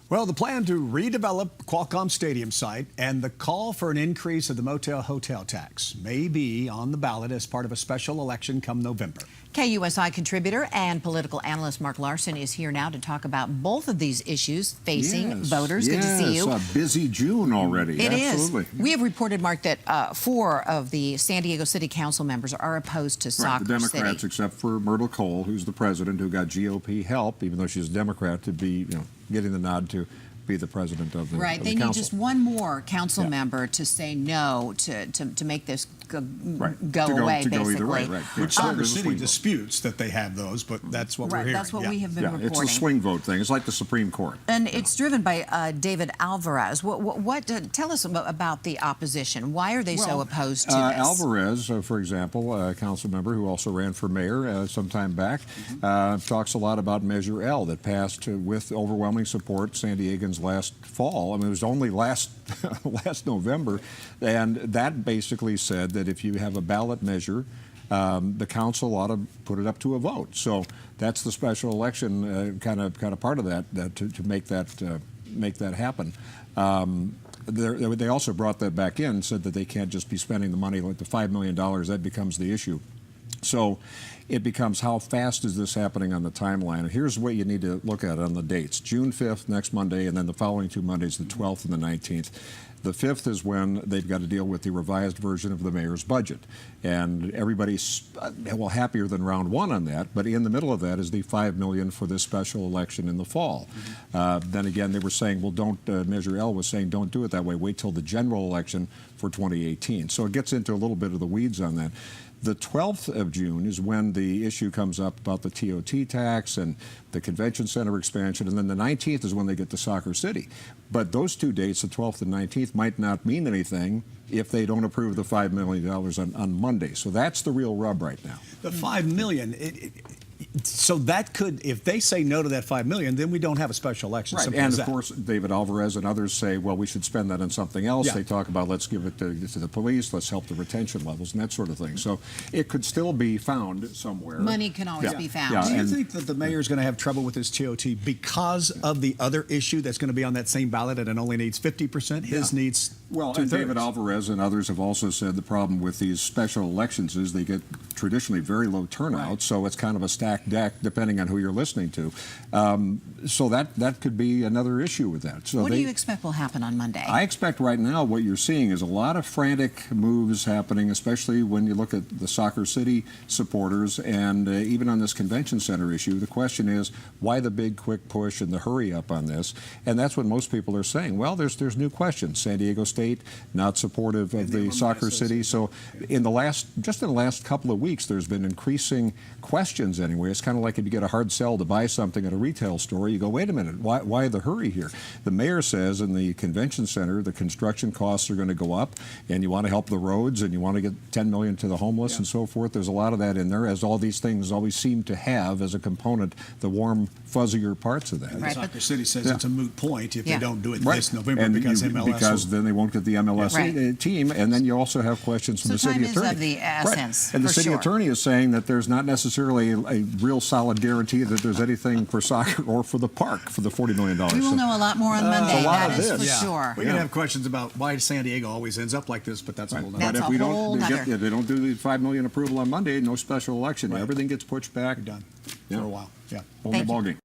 Well, the plan to redevelop Qualcomm Stadium site and the call for an increase of the Motel hotel tax may be on the ballot as part of a special election come November. KUSI contributor and political analyst Mark Larson is here now to talk about both of these issues facing voters. Good to see you. A busy June already. It Absolutely. is. We have reported, Mark, that 4 of the San Diego City Council members are opposed to soccer The Democrats, city. except for Myrtle Cole, who's the president, who got GOP help, even though she's a Democrat, to be, getting the nod to be the president of the Right. of They the need council. just one more council member to say no to make this go away, to basically. go either way, right. Which Soccer City disputes that they have those, but that's what we're hearing. That's what we have been reporting. It's a swing vote thing. It's like the Supreme Court. And it's driven by David Alvarez. Tell us about the opposition. Why are they so opposed to this? Alvarez, for example, a council member who also ran for mayor some time back, talks a lot about Measure L that passed with overwhelming support San Diegans last fall. I mean, it was only last November, and that basically said that if you have a ballot measure, the council ought to put it up to a vote. So that's the special election kind of part of that to make that happen. They also brought that back in, said that they can't just be spending the money like the $5 million. That becomes the issue. So it becomes how fast is this happening on the timeline. And here's what you need to look at on the dates. June 5th, next Monday, and then the following 2 Mondays, the 12th and the 19th. The 5th is when they've got to deal with the revised version of the mayor's budget. And everybody's, happier than round 1 on that. But in the middle of that is the $5 million for this special election in the fall. Then again, they were saying, well, don't, Measure L was saying, don't do it that way. Wait till the general election for 2018. So it gets into a little bit of the weeds on that. The 12th of June is when the issue comes up about the TOT tax and the convention center expansion, and then the 19th is when they get to Soccer City. But those 2 dates, the 12th and 19th, might not mean anything if they don't approve the $5 million on Monday. So that's the real rub right now. The $5 million, so that could, if they say no to that $5 million, then we don't have a special election. Right, and of course, David Alvarez and others say, well, we should spend that on something else. They talk about, let's give it to the police, let's help the retention levels and that sort of thing. So it could still be found somewhere. Money can always be found. Do you think that the mayor is going to have trouble with his TOT because of the other issue that's going to be on that same ballot and it only needs 50%? His needs and David Alvarez and others have also said the problem with these special elections is they get traditionally very low turnout, so it's kind of a stacked deck depending on who you're listening to. So that could be another issue with that. So what do you expect will happen on Monday? I expect right now what you're seeing is a lot of frantic moves happening, especially when you look at the Soccer City supporters and even on this convention center issue. The question is, why the big quick push and the hurry up on this? And that's what most people are saying. Well, there's new questions. San Diego State not supportive of the Soccer City. So in the last couple of weeks, there's been increasing questions anyway. It's kind of like if you get a hard sell to buy something at a retail store, you go, wait a minute, why the hurry here? The mayor says in the convention center the construction costs are going to go up, and you want to help the roads, and you want to get $10 million to the homeless and so forth. There's a lot of that in there, as all these things always seem to have as a component, the warm, fuzzier parts of that. Right, Soccer City says it's a moot point if they don't do it this November because then they won't get the MLS team, and then you also have questions from the city attorney. So time is of the essence, And the city attorney is saying that there's not necessarily a real solid guarantee that there's anything for soccer or for the park for the $40 million. We will know a lot more on Monday, that is for sure. We're going to have questions about why San Diego always ends up like this, but that's a whole other. But if they don't do the $5 million approval on Monday, no special election. Everything gets pushed back. Done for a while. Whole new ballgame.